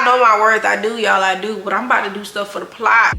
know my worth. I do, y'all. I do. But I'm about to do stuff for the plot.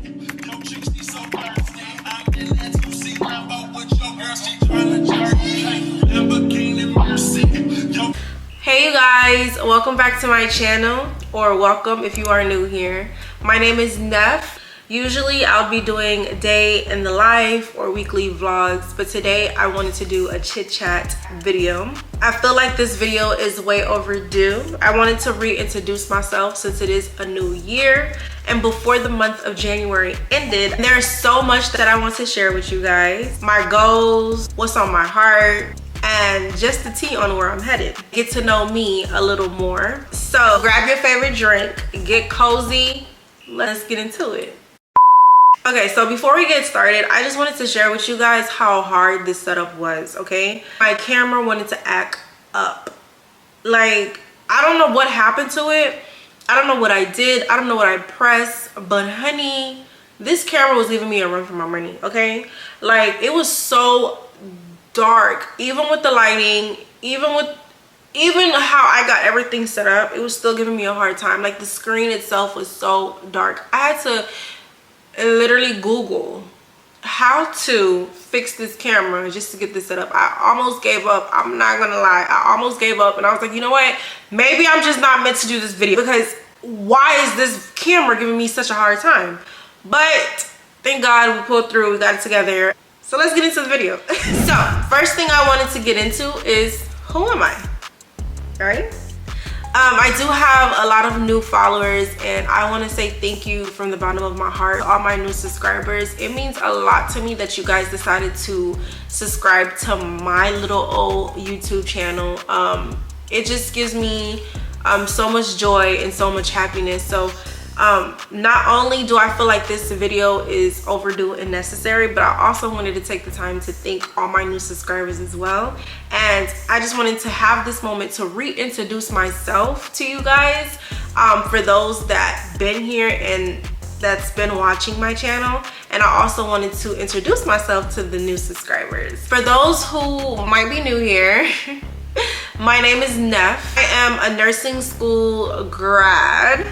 Hey you guys, welcome back to my channel, or welcome if you are new here. My name is Neph. Usually I'll be doing day in the life or weekly vlogs, but today I wanted to do a chit chat video. I feel like this video is way overdue. I wanted to reintroduce myself since it is a new year and before the month of January ended. There's so much that I want to share with you guys. My goals, what's on my heart, and just the tea on where I'm headed. Get to know me a little more. So grab your favorite drink, get cozy, let's get into it. Okay, so before we get started, I just wanted to share with you guys how hard this setup was, okay? My camera wanted to act up. Like, I don't know what happened to it. I don't know what I did. I don't know what I pressed, but honey, this camera was giving me a run for my money, okay? Like, it was so dark, even with the lighting, even how I got everything set up, it was still giving me a hard time. Like, the screen itself was so dark. I had to literally Google how to fix this camera just to get this set up. I almost gave up. I'm not gonna lie, I almost gave up, and I was like, you know what, maybe I'm just not meant to do this video, because why is this camera giving me such a hard time? But thank God we pulled through, we got it together. So let's get into the video. So first thing I wanted to get into is, who am I? All right, I do have a lot of new followers, and I want to say thank you from the bottom of my heart, all my new subscribers. It means a lot to me that you guys decided to subscribe to my little old YouTube channel. It just gives me so much joy and so much happiness. So not only do I feel like this video is overdue and necessary, but I also wanted to take the time to thank all my new subscribers as well. And I just wanted to have this moment to reintroduce myself to you guys, for those that been here and that's been watching my channel. And I also wanted to introduce myself to the new subscribers. For those who might be new here, my name is Neph. I am a nursing school grad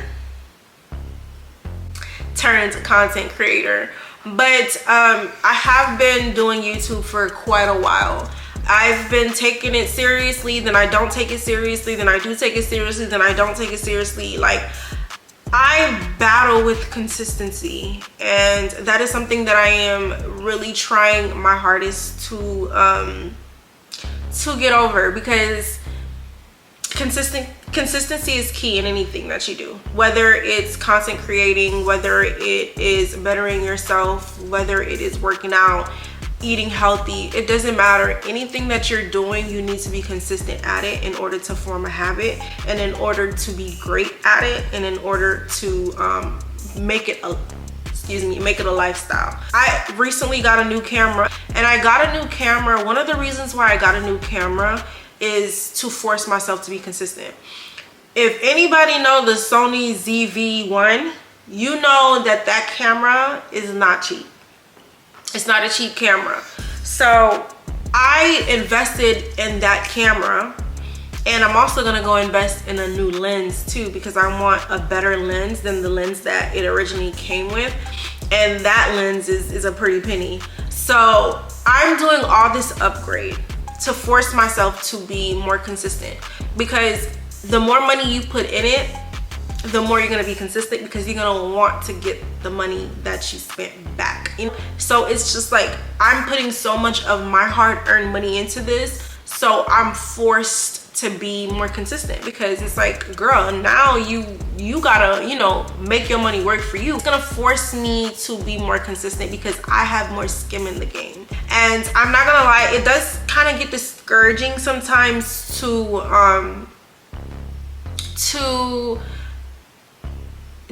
turned content creator, but I have been doing YouTube for quite a while. I've been taking it seriously, then I don't take it seriously, then I do take it seriously, then I don't take it seriously. Like, I battle with consistency, and that is something that I am really trying my hardest to get over, because consistency is key in anything that you do, whether it's content creating, whether it is bettering yourself, whether it is working out, eating healthy. It doesn't matter. Anything that you're doing, you need to be consistent at it in order to form a habit, and in order to be great at it, and in order to make it a lifestyle. I recently got a new camera, and I got a new camera. One of the reasons why I got a new camera is to force myself to be consistent. If anybody know the Sony ZV-1, you know that camera is not cheap. It's not a cheap camera. So I invested in that camera, and I'm also gonna go invest in a new lens too, because I want a better lens than the lens that it originally came with, and that lens is a pretty penny. So I'm doing all this upgrade to force myself to be more consistent, because the more money you put in it, the more you're gonna be consistent, because you're gonna want to get the money that you spent back, you know? So it's just like, I'm putting so much of my hard-earned money into this, so I'm forced to be more consistent, because it's like, girl, now you gotta, you know, make your money work for you. It's gonna force me to be more consistent, because I have more skin in the game. And I'm not gonna lie, it does kind of get discouraging sometimes to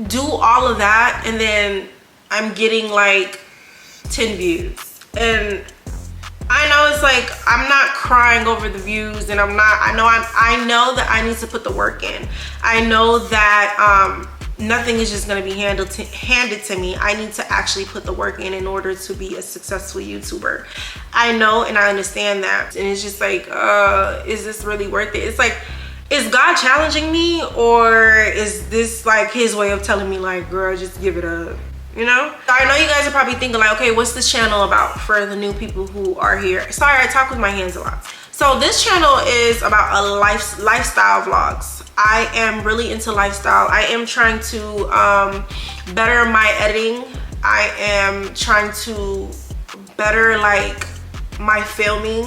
do all of that, and then I'm getting like 10 views, and I know it's like, I'm not crying over the views, and I know that I need to put the work in. I know that nothing is just going to be handed to me. I need to actually put the work in order to be a successful YouTuber. I know and I understand that, and it's just like, is this really worth it? It's like, is God challenging me, or is this like his way of telling me like, girl, just give it up? You know, I know you guys are probably thinking like, okay, what's this channel about for the new people who are here? Sorry, I talk with my hands a lot. So this channel is about a lifestyle vlogs. I am really into lifestyle. I am trying to better my editing. I am trying to better like my filming.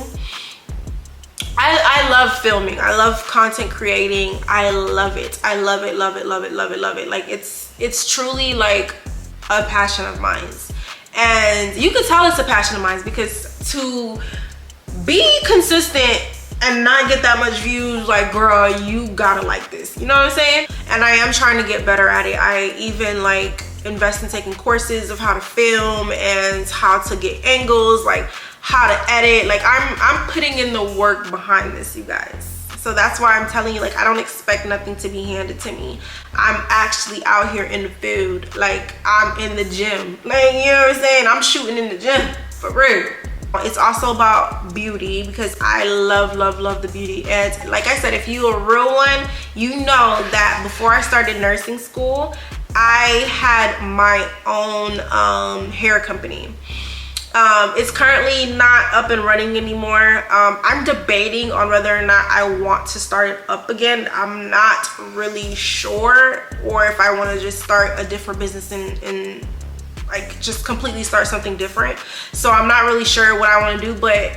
I love filming. I love content creating. I love it. I love it, love it, love it, love it, love it. Like it's truly like a passion of mine. And you can tell it's a passion of mine because to be consistent and not get that much views, like, girl, you gotta like this. You know what I'm saying? And I am trying to get better at it. I even like invest in taking courses of how to film and how to get angles, like how to edit. Like I'm putting in the work behind this, you guys. So that's why I'm telling you, like, I don't expect nothing to be handed to me. I'm actually out here in the field. Like, I'm in the gym. Like, you know what I'm saying? I'm shooting in the gym, for real. It's also about beauty because I love, love, love the beauty. And like I said, if you're a real one, you know that before I started nursing school, I had my own hair company. It's currently not up and running anymore. I'm debating on whether or not I want to start it up again. I'm not really sure, or if I want to just start a different business and like just completely start something different. So I'm not really sure what I want to do, but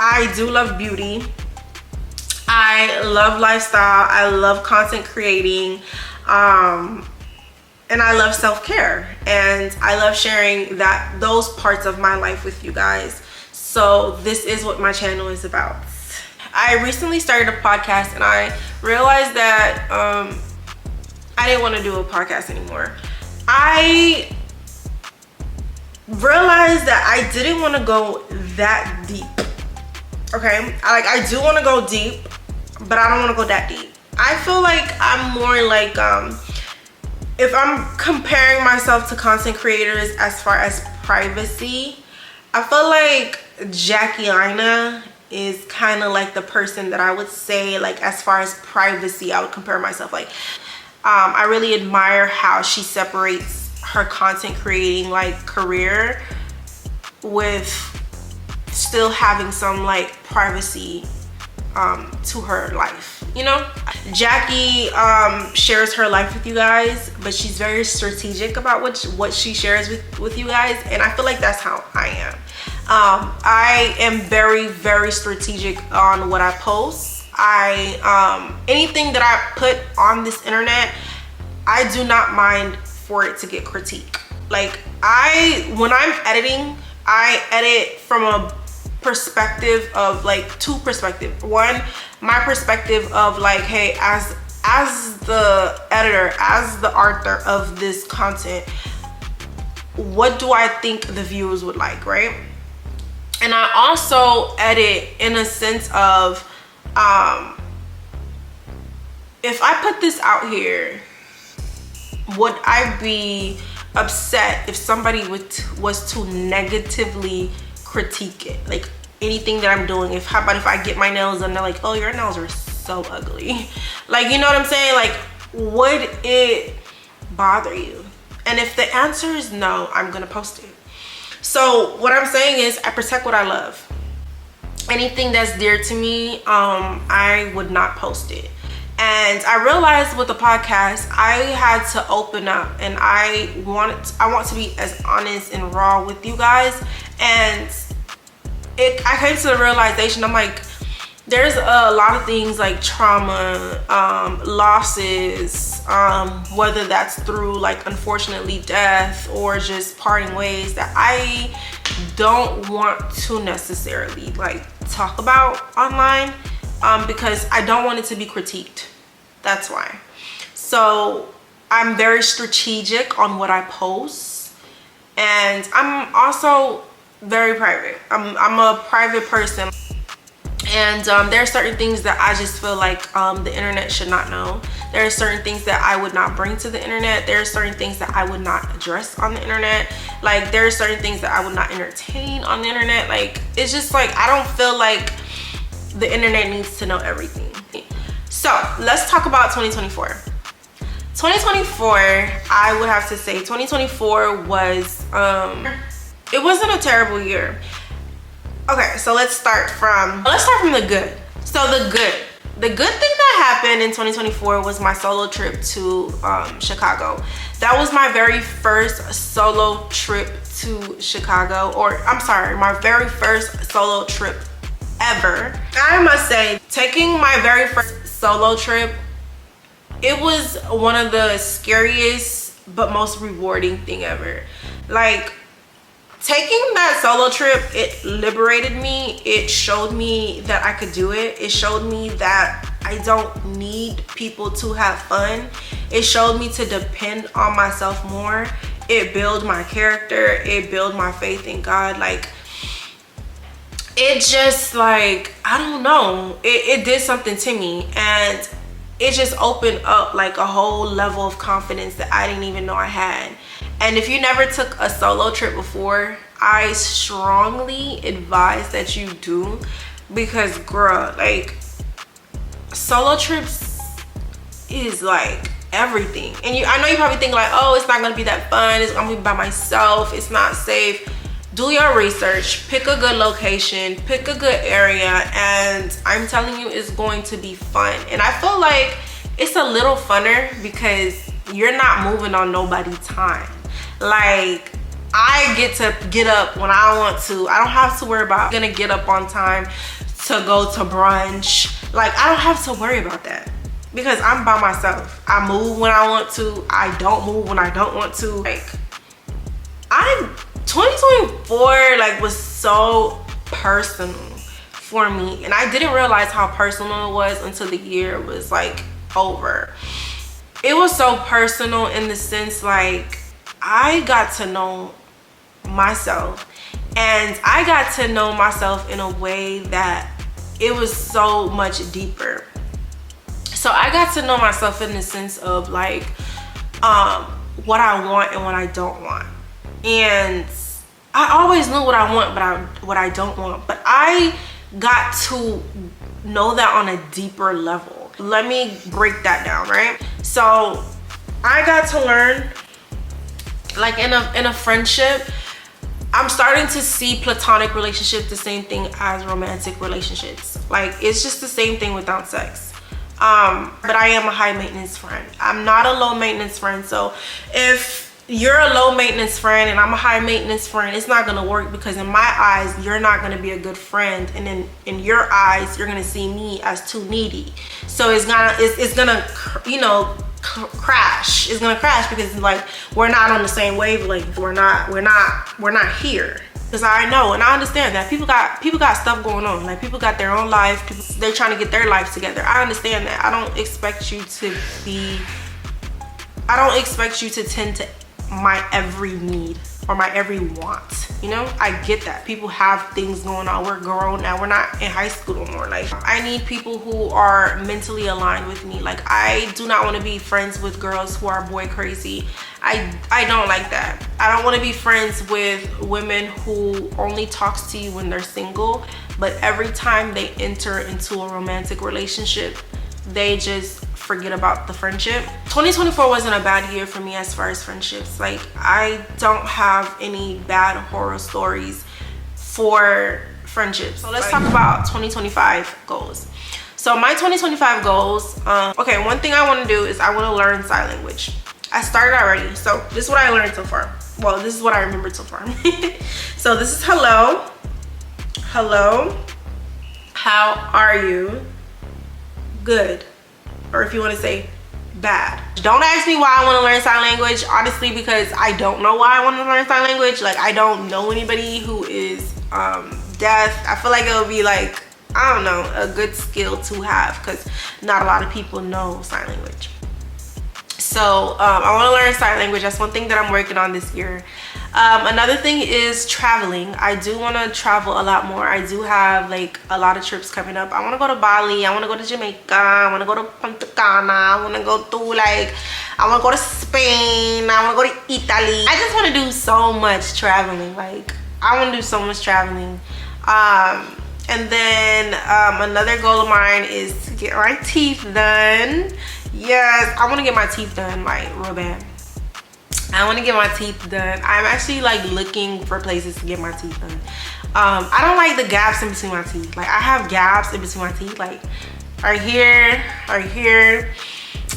I do love beauty. I love lifestyle. I love content creating. And I love self-care, and I love sharing those parts of my life with you guys. So this is what my channel is about. I recently started a podcast, and I realized that I didn't want to do a podcast anymore. I realized that I didn't want to go that deep. Okay, I do want to go deep, but I don't want to go that deep. I feel like I'm more like if I'm comparing myself to content creators as far as privacy, I feel like Jackie Aina is kind of like the person that I would say, like, as far as privacy, I would compare myself. Like, I really admire how she separates her content creating like career with still having some like privacy to her life, you know. Jackie shares her life with you guys, but she's very strategic about what she shares with you guys, and I feel like that's how I am. I am very, very strategic on what I post. Anything that I put on this internet, I do not mind for it to get critiqued. Like, when I'm editing, I edit from a perspective of like two perspectives. One, my perspective of like, hey, as the editor, as the author of this content, what do I think the viewers would like, right? And I also edit in a sense of if I put this out here, would I be upset if somebody was to negatively critique it? Like, anything that I'm doing, how about if I get my nails done, they're like, oh, your nails are so ugly. Like, you know what I'm saying? Like, would it bother you? And if the answer is no, I'm gonna post it. So what I'm saying is, I protect what I love. Anything that's dear to me, I would not post it. And I realized with the podcast, I had to open up, and I want to be as honest and raw with you guys. And I came to the realization, I'm like, there's a lot of things like trauma, losses, whether that's through like unfortunately death or just parting ways, that I don't want to necessarily like talk about online, because I don't want it to be critiqued. That's why. So I'm very strategic on what I post, and I'm also very private. I'm a private person, and there are certain things that I just feel like the internet should not know. There are certain things that I would not bring to the internet. There are certain things that I would not address on the internet. Like, there are certain things that I would not entertain on the internet. Like, it's just like, I don't feel like the internet needs to know everything. So let's talk about 2024. 2024, I would have to say 2024 was it wasn't a terrible year. Okay, so let's start from the good. So the good thing that happened in 2024 was my solo trip to Chicago. That was my very first solo trip to Chicago, or I'm sorry, my very first solo trip ever. I must say, taking my very first solo trip, it was one of the scariest but most rewarding thing ever. Like, taking that solo trip, it liberated me. It showed me that I could do it. It showed me that I don't need people to have fun. It showed me to depend on myself more. It built my character. It built my faith in God. Like, it just, like, I don't know. It did something to me. And it just opened up like a whole level of confidence that I didn't even know I had. And if you never took a solo trip before, I strongly advise that you do, because girl, like, solo trips is like everything. And I know you probably think like, oh, it's not gonna be that fun, it's gonna be by myself, it's not safe. Do your research, pick a good location, pick a good area, and I'm telling you, it's going to be fun. And I feel like it's a little funner because you're not moving on nobody's time. Like, I get to get up when I want to. I don't have to worry about gonna get up on time to go to brunch. Like, I don't have to worry about that because I'm by myself. I move when I want to. I don't move when I don't want to. Like, 2024 like was so personal for me, and I didn't realize how personal it was until the year was like over. It was so personal in the sense like I got to know myself, and I got to know myself in a way that it was so much deeper. So I got to know myself in the sense of like what I want and what I don't want. And I always knew what I want, but what I don't want. But I got to know that on a deeper level. Let me break that down, right? So I got to learn, like in a friendship, I'm starting to see platonic relationships the same thing as romantic relationships. Like, it's just the same thing without sex. But I am a high maintenance friend. I'm not a low maintenance friend. So if you're a low maintenance friend and I'm a high maintenance friend, it's not gonna work, because in my eyes you're not gonna be a good friend, and in your eyes you're gonna see me as too needy. So it's gonna you know, crash. It's gonna crash because like we're not on the same wavelength. We're not here. Because I know and I understand that people got stuff going on. Like, people got their own life. They're trying to get their life together. I understand that. I don't expect you to tend to my every need or my every want, you know. I get that people have things going on. We're grown now. We're not in high school no more. Like, I need people who are mentally aligned with me. Like, I do not want to be friends with girls who are boy crazy. I don't like that. I don't want to be friends with women who only talks to you when they're single, but every time they enter into a romantic relationship, they just forget about the friendship. 2024 wasn't a bad year for me as far as friendships. Like, I don't have any bad horror stories for friendships. So let's talk about 2025 goals. So my 2025 goals, okay, one thing I want to do is I want to learn sign language. I started already. So this is what I learned so far. Well, this is what I remembered so far. So this is hello. Hello. How are you? Good. Or if you want to say bad. Don't ask me why I want to learn sign language, honestly, because I don't know why I want to learn sign language. Like, I don't know anybody who is deaf. I feel like it would be like, I don't know, a good skill to have, because not a lot of people know sign language. So I want to learn sign language. That's one thing that I'm working on this year. Another thing is traveling. I do want to travel a lot more. I do have like a lot of trips coming up. I want to go to Bali. I want to go to Jamaica. I want to go to Punta Cana. I want to go to I want to go to Spain. I want to go to Italy. I just want to do so much traveling. Like, I want to do so much traveling. And then another goal of mine is to get my teeth done. Yes, I want to get my teeth done like real bad. I want to get my teeth done. I'm actually like looking for places to get my teeth done. I don't like the gaps in between my teeth. Like I have gaps in between my teeth, like right here,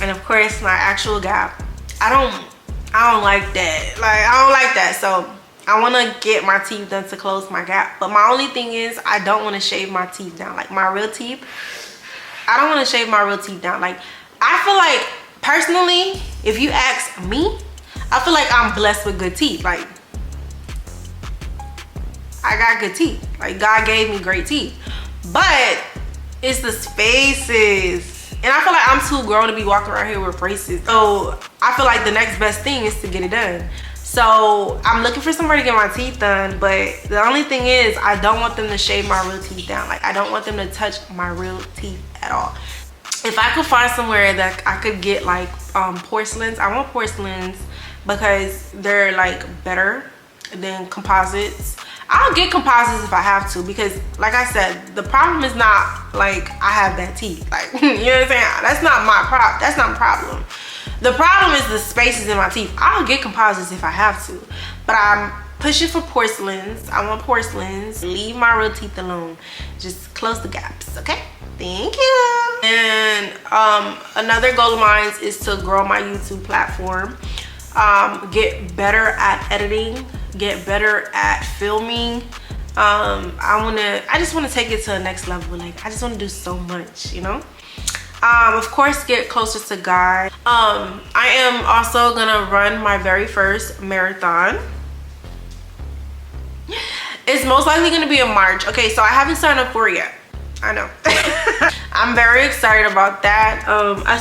and of course my actual gap. I don't like that. Like I don't like that. So I want to get my teeth done to close my gap. But my only thing is I don't want to shave my teeth down. Like my real teeth, I don't want to shave my real teeth down. Like I feel like personally, if you ask me, I feel like I'm blessed with good teeth. Like I got good teeth. Like God gave me great teeth. But it's the spaces. And I feel like I'm too grown to be walking around here with braces. So I feel like the next best thing is to get it done. So I'm looking for somewhere to get my teeth done, but the only thing is I don't want them to shave my real teeth down. Like I don't want them to touch my real teeth at all. If I could find somewhere that I could get like porcelains, I want porcelains because they're like better than composites. I'll get composites if I have to, because like I said, the problem is not like I have bad teeth. Like, you know what I'm saying? That's not my problem. That's not my problem. The problem is the spaces in my teeth. I'll get composites if I have to, but I'm pushing for porcelains. I want porcelains. Leave my real teeth alone. Just close the gaps, okay? Thank you. And another goal of mine is to grow my YouTube platform. Get better at editing, get better at filming. I just want to take it to the next level. Like I just want to do so much, you know. Of course, get closer to God. I am also gonna run my very first marathon. It's most likely gonna be in March. Okay, so I haven't signed up for it yet. I know. I'm very excited about that. I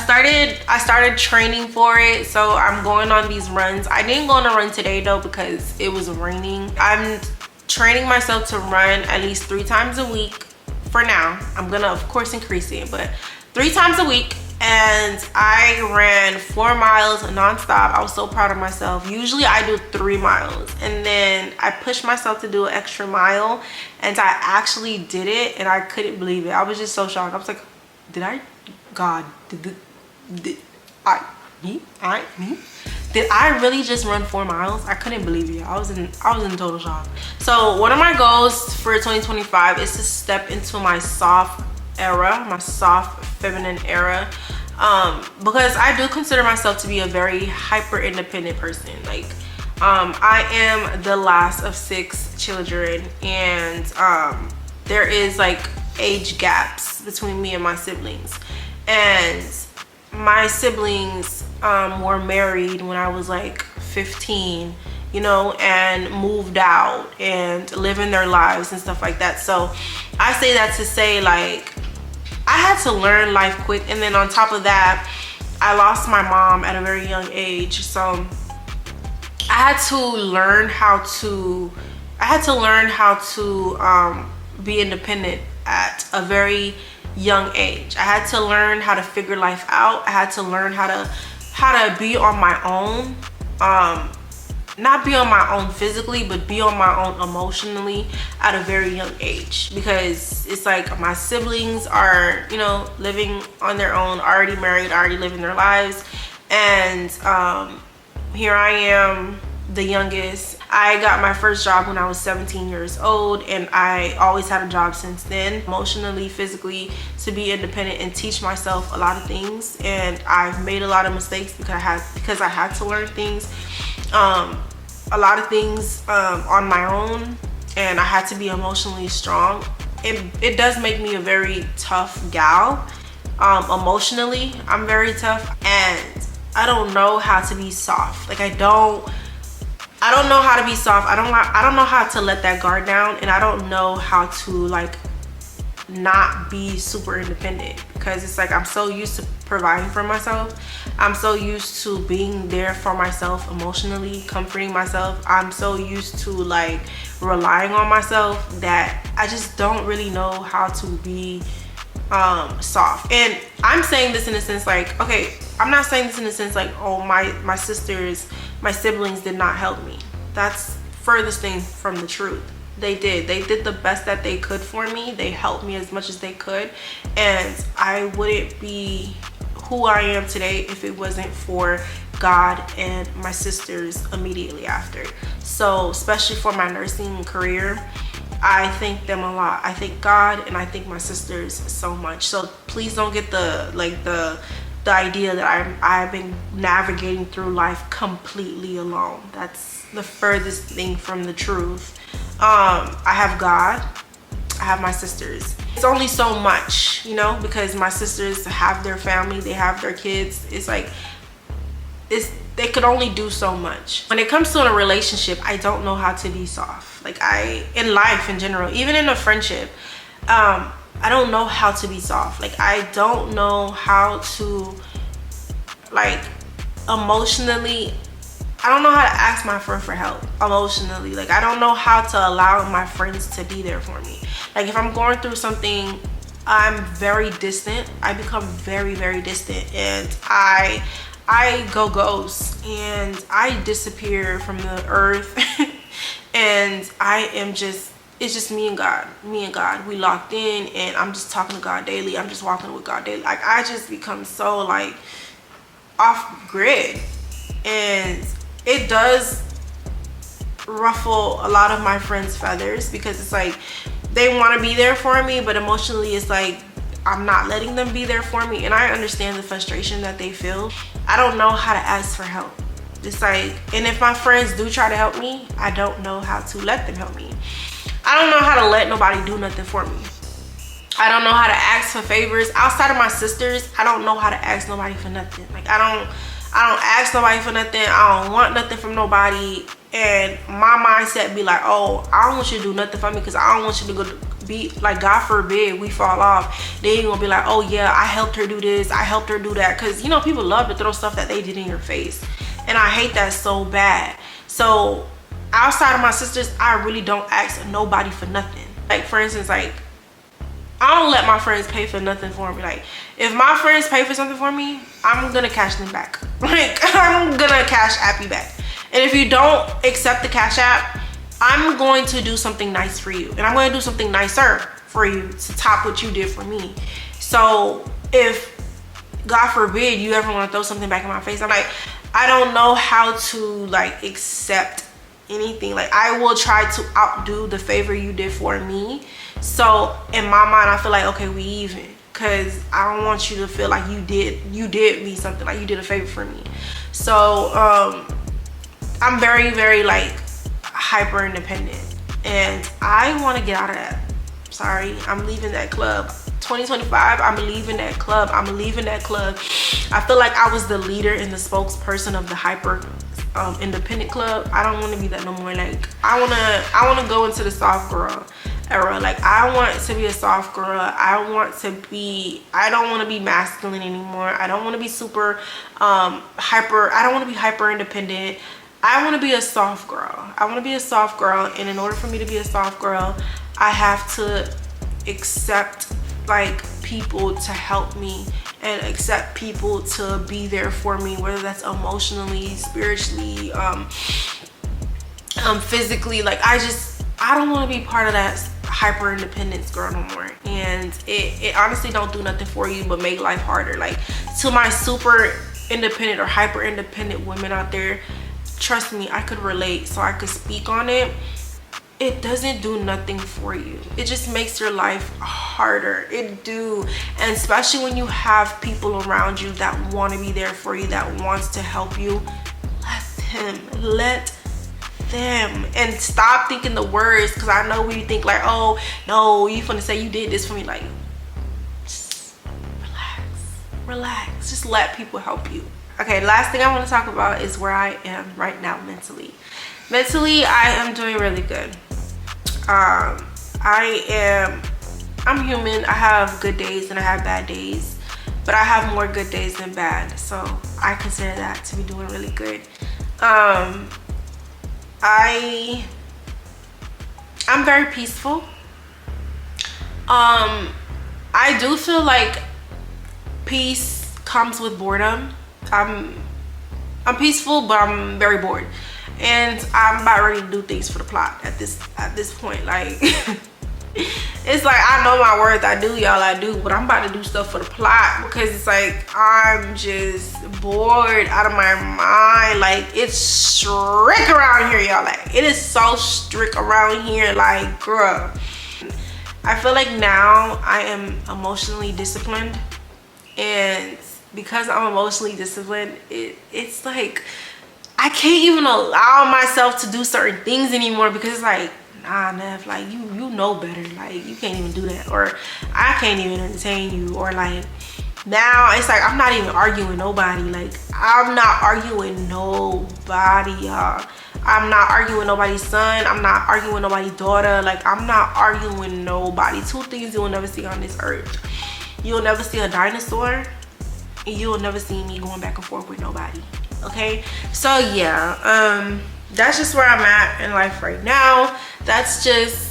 started training for it, so I'm going on these runs. I didn't go on a run today though because it was raining. I'm training myself to run at least 3 times a week for now. I'm gonna of course increase it, but 3 times a week. And I ran 4 miles nonstop. I was so proud of myself. Usually I do 3 miles, and then I pushed myself to do an extra mile, and I actually did it, and I couldn't believe it. I was just so shocked. I was like, did I really just run 4 miles? I couldn't believe it. I was in total shock. So one of my goals for 2025 is to step into my soft era, my soft feminine era, because I do consider myself to be a very hyper independent person. Like I am the last of 6 children, and there is like age gaps between me and my siblings, and my siblings were married when I was like 15, you know, and moved out and living their lives and stuff like that. So I say that to say, like, I had to learn life quick, and then on top of that, I lost my mom at a very young age. So I had to learn how to be independent at a very young age. I had to learn how to figure life out. I had to learn how to be on my own. Not be on my own physically, but be on my own emotionally at a very young age, because it's like my siblings are, you know, living on their own, already married, already living their lives, and here I am, the youngest. I got my first job when I was 17 years old, and I always had a job since then, emotionally, physically, to be independent and teach myself a lot of things. And I've made a lot of mistakes because I had to learn things, a lot of things on my own, and I had to be emotionally strong. It does make me a very tough gal. Emotionally, I'm very tough, and I don't know how to be soft. Like I don't know how to be soft. I don't know how to let that guard down, and I don't know how to like not be super independent, because it's like I'm so used to providing for myself. I'm so used to being there for myself emotionally, comforting myself. I'm so used to like relying on myself that I just don't really know how to be soft. And I'm saying this in a sense like, okay, I'm not saying this in a sense like, oh, my sisters, my siblings did not help me. That's furthest thing from the truth. They did the best that they could for me. They helped me as much as they could, and I wouldn't be who I am today if it wasn't for God and my sisters immediately after. So especially for my nursing career, I thank them a lot. I thank God and I thank my sisters so much. So please don't get the idea that I've been navigating through life completely alone. That's the furthest thing from the truth. I have God, I have my sisters. It's only so much, you know, because my sisters have their family, they have their kids. It's like, they could only do so much. When it comes to a relationship, I don't know how to be soft. Like in life in general, even in a friendship, I don't know how to be soft. Like I don't know how to, like, emotionally, I don't know how to ask my friend for help emotionally. Like I don't know how to allow my friends to be there for me. Like if I'm going through something, I'm very distant. I become very, very distant, and I go ghost and I disappear from the earth. And I am just, it's just me and God. We locked in, and I'm just talking to God daily. I'm just walking with God daily. Like I just become so like off grid, and it does ruffle a lot of my friends' feathers, because it's like they want to be there for me, but emotionally it's like I'm not letting them be there for me. And I understand the frustration that they feel. I don't know how to ask for help. It's like, and if my friends do try to help me, I don't know how to let them help me. I don't know how to let nobody do nothing for me. I don't know how to ask for favors outside of my sisters. I don't know how to ask nobody for nothing. Like I don't ask nobody for nothing. I don't want nothing from nobody. And my mindset be like, oh, I don't want you to do nothing for me, because I don't want you to go be like, God forbid we fall off. Then you're gonna be like, oh yeah, I helped her do this, I helped her do that. Because you know, people love to throw stuff that they did in your face, and I hate that so bad. So outside of my sisters, I really don't ask nobody for nothing. Like for instance, like I don't let my friends pay for nothing for me. Like if my friends pay for something for me, I'm gonna cash them back. Like I'm gonna cash app you back. And if you don't accept the cash app, I'm going to do something nice for you, and I'm going to do something nicer for you to top what you did for me. So if God forbid you ever want to throw something back in my face, I'm like, I don't know how to like accept anything. Like I will try to outdo the favor you did for me. So in my mind, I feel like, okay, we even, because I don't want you to feel like you did me something, like you did a favor for me. So I'm very, very like hyper independent, and I want to get out of that. Sorry, I'm leaving that club. 2025, I'm leaving that club. I'm leaving that club. I feel like I was the leader and the spokesperson of the hyper independent club. I don't want to be that no more. Like I want to go into the soft girl era. Like I want to be a soft girl. I don't want to be masculine anymore. I don't want to be super hyper. I don't want to be hyper independent. I want to be a soft girl. I want to be a soft girl, and in order for me to be a soft girl, I have to accept like people to help me, and accept people to be there for me, whether that's emotionally, spiritually, physically. Like I don't want to be part of that hyper independence girl no more. And it honestly don't do nothing for you but make life harder. Like to my super independent or hyper independent women out there, trust me, I could relate, so I could speak on it. It doesn't do nothing for you. It just makes your life harder. It do. And especially when you have people around you that want to be there for you, that wants to help you, let them. And stop thinking the words, because I know when you think like, oh no, you finna say you did this for me. Like just relax, just let people help you. Okay, last thing I want to talk about is where I am right now mentally. Mentally, I am doing really good. I'm human. I have good days and I have bad days, but I have more good days than bad. So I consider that to be doing really good. I'm very peaceful. I do feel like peace comes with boredom. I'm peaceful, but I'm very bored. and I'm about ready to do things for the plot at this point. Like it's like I know my worth, I do, y'all, I do, but I'm about to do stuff for the plot because it's like I'm just bored out of my mind. Like it's strict around here, y'all. Like it is so strict around here, like girl. I feel like now I am emotionally disciplined, and because I'm emotionally disciplined, it's like I can't even allow myself to do certain things anymore because it's like, nah, Neph, like you know better. Like you can't even do that, or I can't even entertain you, or like now it's like I'm not even arguing nobody. Like I'm not arguing nobody, y'all. I'm not arguing nobody's son. I'm not arguing nobody's daughter. Like I'm not arguing nobody. Two things you will never see on this earth. You'll never see a dinosaur, and you'll never see me going back and forth with nobody. Okay, so yeah, that's just where I'm at in life right now. That's just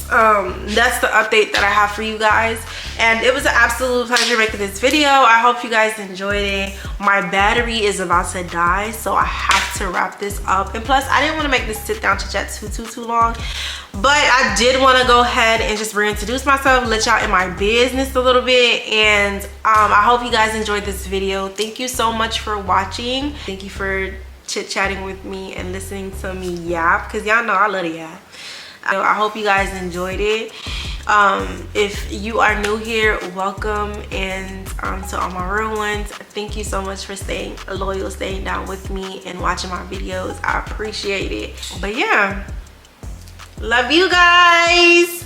that's the update that I have for you guys, and it was an absolute pleasure making this video. I hope you guys enjoyed it. My battery is about to die, so I have to wrap this up, and plus I didn't want to make this sit down chit chat too long, but I did want to go ahead and just reintroduce myself, let y'all in my business a little bit, and I hope you guys enjoyed this video. Thank you so much for watching. Thank you for chit-chatting with me and listening to me yap, because y'all know I love to yap. I hope you guys enjoyed it. If you are new here, welcome, and to all my real ones, thank you so much for staying loyal, staying down with me and watching my videos. I appreciate it. But yeah, love you guys.